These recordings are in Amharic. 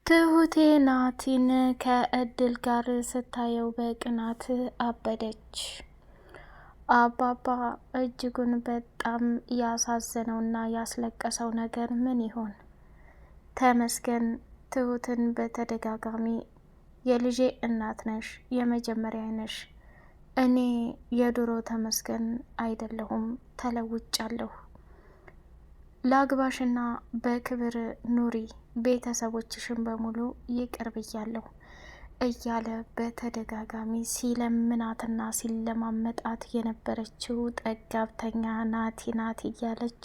ትሁቴ ናቲን ከእድል ጋር ስታየው በቅናት አበደች። አባባ እጅጉን በጣም ያሳዘነውና ያስለቀሰው ነገር ምን ይሆን? ተመስገን ትሁትን በተደጋጋሚ የልጄ እናት ነሽ፣ የመጀመሪያ ነሽ፣ እኔ የድሮ ተመስገን አይደለሁም፣ ተለውጫለሁ፣ ላግባሽና በክብር ኑሪ፣ ቤተሰቦችሽን በሙሉ ይቅር ብያለሁ እያለ በተደጋጋሚ ሲለምናትና ሲለማመጣት የነበረችው ጠጋብተኛ ናቲ እያለች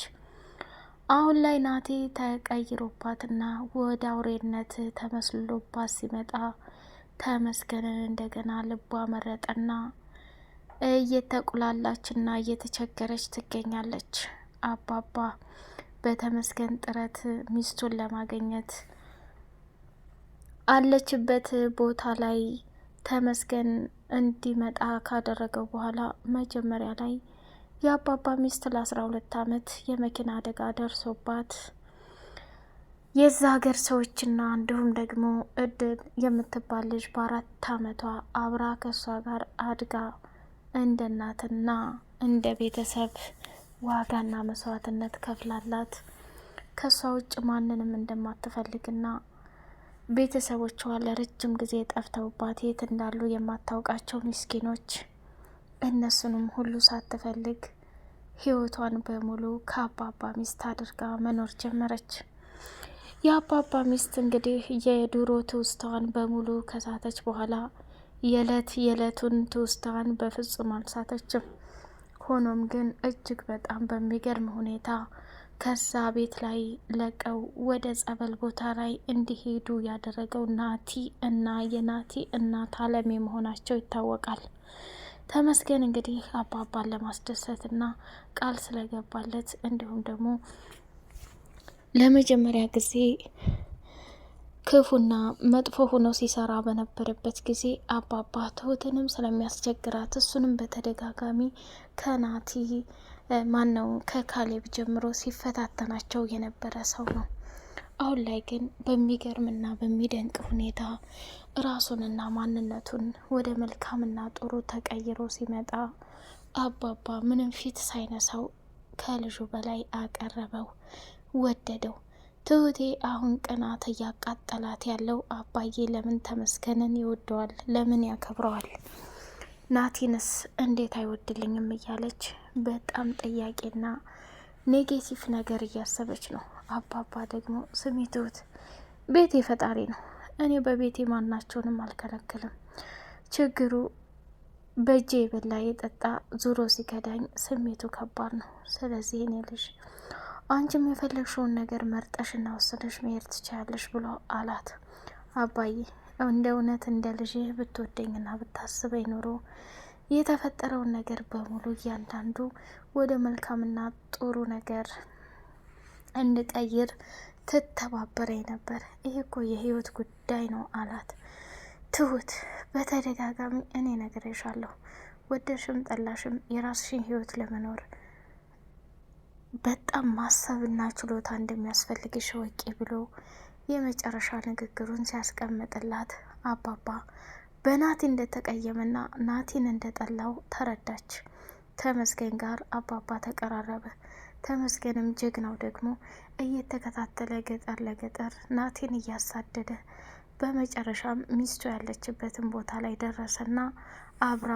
አሁን ላይ ናቲ ተቀይሮባትና ወደ አውሬነት ተመስሎባት ሲመጣ ተመስገንን እንደገና ልቧ መረጠና እየተቁላላችና እየተቸገረች ትገኛለች። አባባ በተመስገን ጥረት ሚስቱን ለማግኘት አለችበት ቦታ ላይ ተመስገን እንዲመጣ ካደረገው በኋላ መጀመሪያ ላይ የአባባ ሚስት ለ12 ዓመት የመኪና አደጋ ደርሶባት የዛ ሀገር ሰዎችና እንዲሁም ደግሞ እድል የምትባል ልጅ በ4 ዓመቷ አብራ ከሷ ጋር አድጋ እንደ እናትና እንደ ቤተሰብ ዋጋና መስዋዕትነት ከፍላላት ከሷ ውጭ ማንንም እንደማትፈልግና ቤተሰቦቿ ለረጅም ጊዜ ጠፍተውባት የት እንዳሉ የማታውቃቸው ምስኪኖች እነሱንም ሁሉ ሳትፈልግ ህይወቷን በሙሉ ከአባባ ሚስት አድርጋ መኖር ጀመረች። የአባባ ሚስት እንግዲህ የድሮ ትውስታዋን በሙሉ ከሳተች በኋላ የዕለቱን ትውስታዋን በፍጹም አልሳተችም። ሆኖም ግን እጅግ በጣም በሚገርም ሁኔታ ከዛ ቤት ላይ ለቀው ወደ ጸበል ቦታ ላይ እንዲሄዱ ያደረገው ናቲ እና የናቲ እናት አለሜ መሆናቸው ይታወቃል። ተመስገን እንግዲህ አባባን ለማስደሰትና ቃል ስለገባለት እንዲሁም ደግሞ ለመጀመሪያ ጊዜ ክፉና መጥፎ ሆኖ ሲሰራ በነበረበት ጊዜ አባባ ትሁትንም ስለሚያስቸግራት እሱንም በተደጋጋሚ ከናቲ ማነው ከካሌብ ጀምሮ ሲፈታተናቸው የነበረ ሰው ነው። አሁን ላይ ግን በሚገርምና በሚደንቅ ሁኔታ ራሱንና ማንነቱን ወደ መልካምና ጥሩ ተቀይሮ ሲመጣ አባባ ምንም ፊት ሳይነሳው ከልጁ በላይ አቀረበው፣ ወደደው። ትሁቴ አሁን ቅናት እያቃጠላት ያለው አባዬ ለምን ተመስገንን ይወደዋል? ለምን ያከብረዋል? ናቲንስ እንዴት አይወድልኝም? እያለች በጣም ጥያቄና ኔጌቲቭ ነገር እያሰበች ነው። አባባ ደግሞ ስሚ ትሁት፣ ቤቴ ፈጣሪ ነው። እኔ በቤቴ ማናቸውንም አልከለክልም። ችግሩ በእጄ የበላ የጠጣ ዙሮ ሲከዳኝ ስሜቱ ከባድ ነው። ስለዚህ እኔ ልጅ አንቺም የፈለግሽውን ነገር መርጠሽና ወስነሽ መሄድ ትችያለሽ ብሎ አላት። አባዬ እንደ እውነት እንደ ልጅ ብትወደኝና ብታስበኝ ኖሮ የተፈጠረውን ነገር በሙሉ እያንዳንዱ ወደ መልካምና ጥሩ ነገር እንድቀይር ትተባበረኝ ነበር። ይሄ እኮ የህይወት ጉዳይ ነው አላት። ትሁት በተደጋጋሚ እኔ ነግሬሻለሁ፣ ወደድሽም ጠላሽም የራስሽን ህይወት ለመኖር በጣም ማሰብና ችሎታ እንደሚያስፈልግሽ ወቂ ብሎ የመጨረሻ ንግግሩን ሲያስቀምጥላት አባባ በናቲ እንደተቀየመና ናቲን እንደጠላው ተረዳች። ተመስገን ጋር አባባ ተቀራረበ። ተመስገንም ጀግናው ደግሞ እየተከታተለ ገጠር ለገጠር ናቲን እያሳደደ በመጨረሻም ሚስቱ ያለችበትን ቦታ ላይ ደረሰና አብራ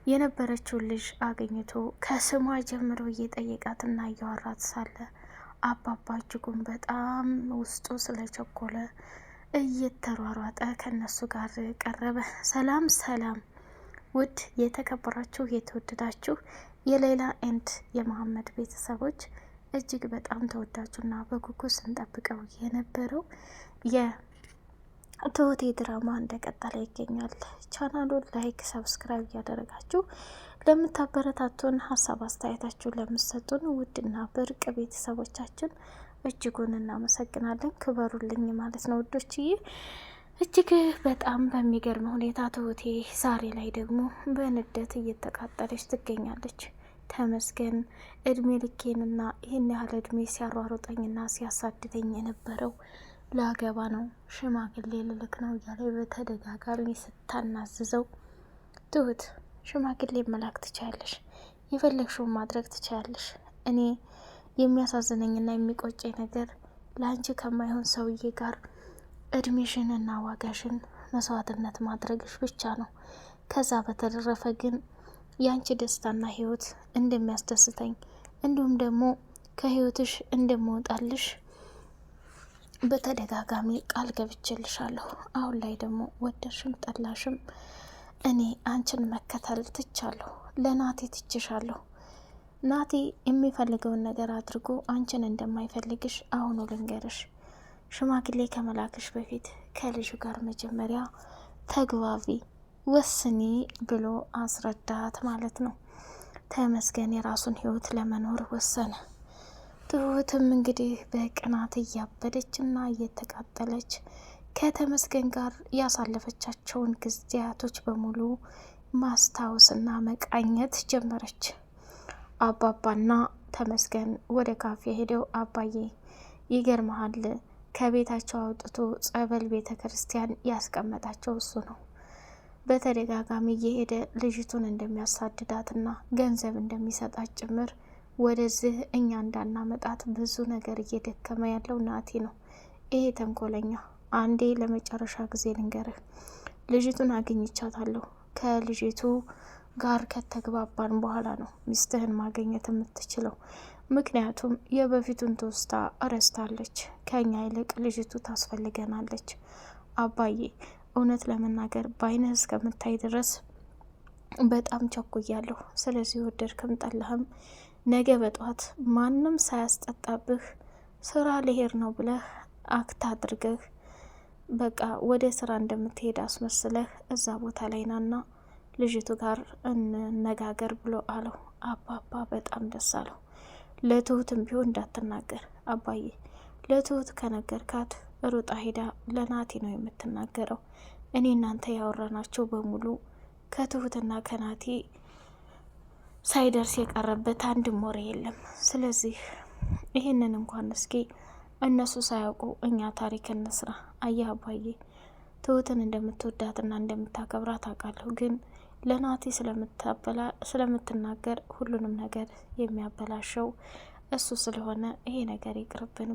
የነበረችውን ልጅ አገኝቶ ከስሟ ጀምሮ እየጠየቃትና እያወራት ሳለ አባባ እጅጉን በጣም ውስጡ ስለቸኮለ እየተሯሯጠ ከነሱ ጋር ቀረበ። ሰላም ሰላም! ውድ የተከበራችሁ የተወደዳችሁ የሌላ ኤንድ የመሐመድ ቤተሰቦች እጅግ በጣም ተወዳጁና በጉጉት ስንጠብቀው የነበረው የትሁቴ ድራማ እንደቀጠለ ይገኛል። ቻናሉን ላይክ፣ ሰብስክራይብ እያደረጋችሁ ለምታበረታቱን ሀሳብ አስተያየታችሁን ለምሰጡን ውድና ብርቅ ቤተሰቦቻችን እጅጉን እናመሰግናለን። ክበሩልኝ ማለት ነው ውዶችዬ። እጅግ በጣም በሚገርም ሁኔታ ትሁቴ ዛሬ ላይ ደግሞ በንደት እየተቃጠለች ትገኛለች። ተመስገን እድሜ ልኬንና ይህን ያህል እድሜ ሲያሯሩጠኝና ሲያሳድደኝ የነበረው ላገባ ነው፣ ሽማግሌ ልልክ ነው እያለ በተደጋጋሚ ስታናዝዘው፣ ትሁት ሽማግሌ መላክ ትችያለሽ፣ የፈለግሽውን ማድረግ ትችያለሽ። እኔ የሚያሳዝነኝና የሚቆጨኝ ነገር ለአንቺ ከማይሆን ሰውዬ ጋር እድሜሽንና ዋጋሽን መስዋዕትነት ማድረግሽ ብቻ ነው። ከዛ በተረፈ ግን የአንቺ ደስታና ህይወት እንደሚያስደስተኝ እንዲሁም ደግሞ ከህይወትሽ እንደምወጣልሽ በተደጋጋሚ ቃል ገብቼልሻለሁ። አሁን ላይ ደግሞ ወደድሽም ጠላሽም እኔ አንቺን መከተል ትቻለሁ። ለናቴ ትችሻለሁ። ናቴ የሚፈልገውን ነገር አድርጎ አንቺን እንደማይፈልግሽ አሁኑ ልንገርሽ። ሽማግሌ ከመላክሽ በፊት ከልጁ ጋር መጀመሪያ ተግባቢ፣ ወስኒ ብሎ አስረዳት ማለት ነው። ተመስገን የራሱን ህይወት ለመኖር ወሰነ። ትሁትም እንግዲህ በቅናት እያበደች እና እየተቃጠለች ከተመስገን ጋር ያሳለፈቻቸውን ጊዜያቶች በሙሉ ማስታወስና መቃኘት ጀመረች። አባባና ተመስገን ወደ ካፌ ሄደው አባዬ ይገርመሃል፣ ከቤታቸው አውጥቶ ጸበል ቤተ ክርስቲያን ያስቀመጣቸው እሱ ነው። በተደጋጋሚ እየሄደ ልጅቱን እንደሚያሳድዳትና ገንዘብ እንደሚሰጣት ጭምር ወደዚህ እኛ እንዳናመጣት ብዙ ነገር እየደከመ ያለው ናቲ ነው። ይሄ ተንኮለኛ። አንዴ ለመጨረሻ ጊዜ ልንገርህ፣ ልጅቱን አግኝቻታለሁ። ከልጅቱ ጋር ከተግባባን በኋላ ነው ሚስትህን ማግኘት የምትችለው። ምክንያቱም የበፊቱን ትውስታ እረስታለች። ከኛ ይልቅ ልጅቱ ታስፈልገናለች። አባዬ እውነት ለመናገር በአይንህ እስከምታይ ድረስ በጣም ቸኩያለሁ። ስለዚህ ወደድክም ጠላህም ነገ በጧት ማንም ሳያስጠጣብህ ስራ ልሄድ ነው ብለህ አክት አድርገህ በቃ ወደ ስራ እንደምትሄድ አስመስለህ እዛ ቦታ ላይ ናና ልጅቱ ጋር እንነጋገር ብሎ አለው። አባባ በጣም ደስ አለው። ለትሁትም ቢሆን እንዳትናገር አባዬ፣ ለትሁት ከነገርካት ሩጣ ሄዳ ለናቲ ነው የምትናገረው። እኔ እናንተ ያወራናቸው በሙሉ ከትሁትና ከናቲ ሳይደርስ የቀረበት አንድም ወሬ የለም። ስለዚህ ይህንን እንኳን እስኪ እነሱ ሳያውቁ እኛ ታሪክ እንስራ። አየህ አባዬ፣ ትሁትን እንደምትወዳትና እንደምታከብራት አውቃለሁ፣ ግን ለናቲ ስለምትናገር ሁሉንም ነገር የሚያበላሸው እሱ ስለሆነ ይሄ ነገር ይቅርብን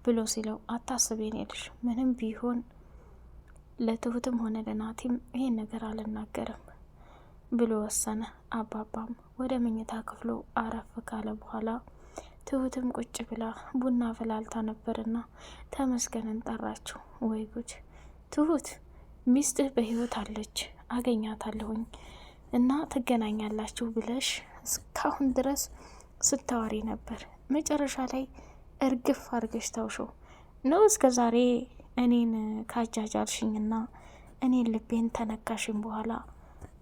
ብሎ ሲለው፣ አታስብ የኔ ልጅ፣ ምንም ቢሆን ለትሁትም ሆነ ለናቲም ይሄን ነገር አልናገርም ብሎ ወሰነ። አባባም ወደ መኝታ ክፍሉ አረፍ ካለ በኋላ ትሁትም ቁጭ ብላ ቡና ፈላልታ ነበርና ተመስገንን ጠራችው። ወይ ጉድ! ትሁት ሚስትህ በህይወት አለች፣ አገኛታለሁኝ እና ትገናኛላችሁ ብለሽ እስካሁን ድረስ ስታወሪ ነበር። መጨረሻ ላይ እርግፍ አድርገሽ ታውሽው ነው እስከ ዛሬ እኔን ካጃጃልሽኝና እኔን ልቤን ተነካሽኝ በኋላ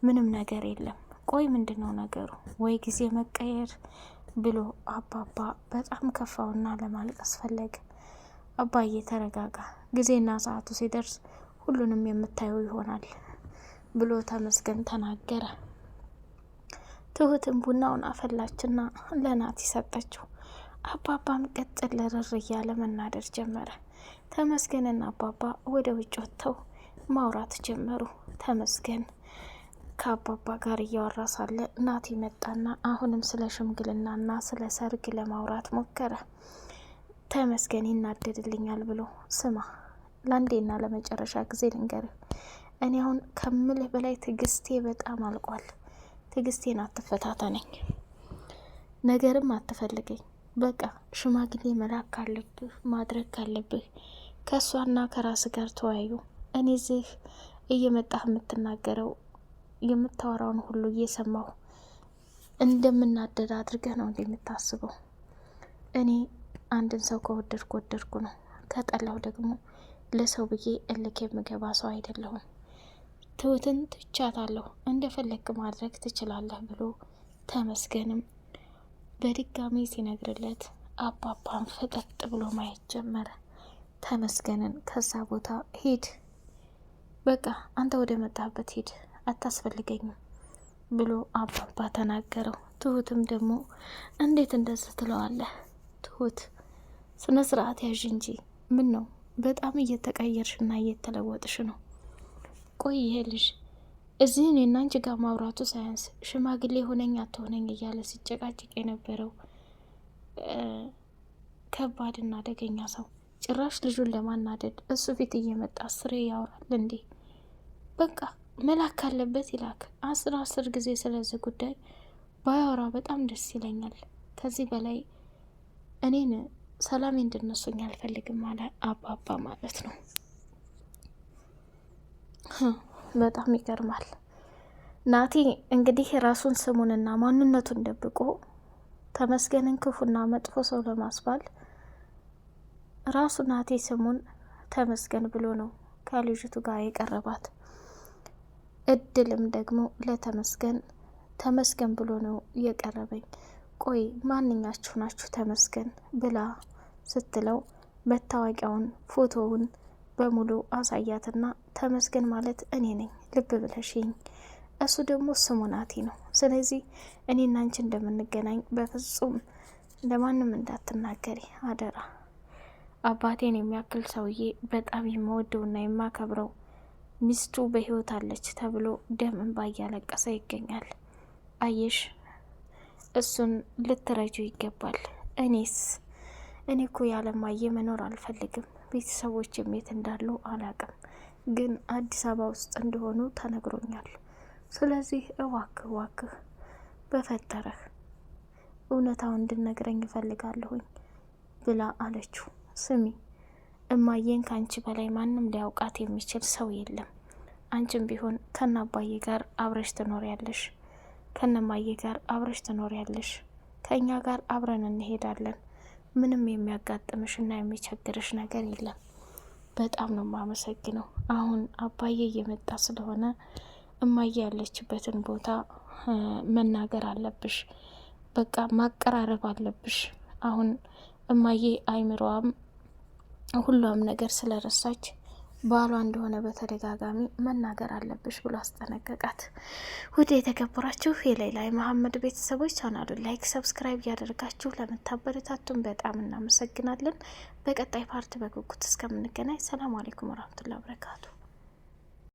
ምንም ነገር የለም። ቆይ ምንድን ነው ነገሩ? ወይ ጊዜ መቀየር ብሎ አባባ በጣም ከፋውና ለማልቀስ ፈለገ። አባዬ ተረጋጋ፣ ጊዜና ሰዓቱ ሲደርስ ሁሉንም የምታየው ይሆናል ብሎ ተመስገን ተናገረ። ትሁትም ቡናውን አፈላችና ለናቲ ሰጠችው። አባባም ቀጥል ለረር እያለ መናደር ጀመረ። ተመስገንና አባባ ወደ ውጭ ወጥተው ማውራት ጀመሩ። ተመስገን ከአባባ ጋር እያወራ ሳለ ናቲ መጣና አሁንም ስለ ሽምግልናና ስለ ሰርግ ለማውራት ሞከረ። ተመስገን ይናደድልኛል ብሎ፣ ስማ ለአንዴና ለመጨረሻ ጊዜ ልንገርህ፣ እኔ አሁን ከምልህ በላይ ትዕግስቴ በጣም አልቋል። ትዕግስቴን አትፈታተነኝ፣ ነገርም አትፈልገኝ። በቃ ሽማግሌ መላክ ካለብህ ማድረግ ካለብህ ከእሷና ከራስ ጋር ተወያዩ። እኔ እዚህ እየመጣህ የምትናገረው የምታወራውን ሁሉ እየሰማሁ እንደምናደድ አድርገህ ነው እንደምታስበው። እኔ አንድን ሰው ከወደድኩ ነው፣ ከጠላሁ ደግሞ ለሰው ብዬ እልክ የምገባ ሰው አይደለሁም። ትሁትን ትቻታለሁ፣ እንደፈለግ ማድረግ ትችላለህ ብሎ ተመስገንም በድጋሚ ሲነግርለት አባባን ፈጠጥ ብሎ ማየት ጀመረ። ተመስገንን ከዛ ቦታ ሂድ፣ በቃ አንተ ወደ መጣበት ሂድ፣ አታስፈልገኝም ብሎ አባባ ተናገረው። ትሁትም ደግሞ እንዴት እንደዚህ ትለዋለህ? ትሁት ስነ ስርዓት ያዥ እንጂ ምን ነው በጣም እየተቀየርሽና እየተለወጥሽ ነው። ቆይ ይሄ ልጅ እዚህ እኔና አንቺ ጋር ማውራቱ ሳያንስ ሽማግሌ ሆነኝ አትሆነኝ እያለ ሲጨቃጭቅ የነበረው ከባድና አደገኛ ሰው ጭራሽ ልጁን ለማናደድ እሱ ፊት እየመጣ ስሬ ያወራል እንዴ? በቃ መላክ ካለበት ይላክ። 10 ጊዜ ስለዚህ ጉዳይ ባያወራ በጣም ደስ ይለኛል። ከዚህ በላይ እኔን ሰላሜ እንድነሱኝ አልፈልግም አለ አባባ ማለት ነው። በጣም ይገርማል። ናቲ እንግዲህ ራሱን ስሙንና ማንነቱን ደብቆ ተመስገንን ክፉና መጥፎ ሰው ለማስባል ራሱ ናቲ ስሙን ተመስገን ብሎ ነው ከልጅቱ ጋር የቀረባት። እድልም ደግሞ ለተመስገን ተመስገን ብሎ ነው የቀረበኝ። ቆይ ማንኛችሁ ናችሁ ተመስገን ብላ ስትለው መታወቂያውን ፎቶውን በሙሉ አሳያትና ተመስገን ማለት እኔ ነኝ ልብ ብለሽኝ፣ እሱ ደግሞ ስሙ ናቲ ነው። ስለዚህ እኔና አንቺ እንደምንገናኝ በፍጹም ለማንም እንዳትናገሪ አደራ። አባቴን የሚያክል ሰውዬ በጣም የምወደውና የማከብረው ሚስቱ በህይወት አለች ተብሎ ደም እንባ እያለቀሰ ይገኛል። አየሽ፣ እሱን ልትረጁ ይገባል። እኔ እኮ ያለማየ መኖር አልፈልግም። ቤተሰቦች የት እንዳሉ አላቅም፣ ግን አዲስ አበባ ውስጥ እንደሆኑ ተነግሮኛል። ስለዚህ እዋክህ በፈጠረህ እውነታውን እንድነግረኝ እፈልጋለሁኝ ብላ አለችው። ስሚ እማዬን ከአንቺ በላይ ማንም ሊያውቃት የሚችል ሰው የለም። አንቺም ቢሆን ከነአባዬ ጋር አብረሽ ትኖሪያለሽ፣ ከነማዬ ጋር አብረሽ ትኖሪያለሽ፣ ከእኛ ጋር አብረን እንሄዳለን። ምንም የሚያጋጥምሽ እና የሚቸግርሽ ነገር የለም። በጣም ነው ማመሰግነው። አሁን አባዬ እየመጣ ስለሆነ እማዬ ያለችበትን ቦታ መናገር አለብሽ። በቃ ማቀራረብ አለብሽ። አሁን እማዬ አይምሮዋም ሁሉም ነገር ስለረሳች ባሏ እንደሆነ በተደጋጋሚ መናገር አለብሽ ብሎ አስጠነቀቃት። ውድ የተከበራችሁ የሌላ መሐመድ ቤተሰቦች ቻናሉን ላይክ፣ ሰብስክራይብ እያደረጋችሁ ለምታበረታቱን በጣም እናመሰግናለን። በቀጣይ ፓርት በጉጉት እስከምንገናኝ ሰላም አለይኩም ወራህመቱላሂ ወበረካቱ።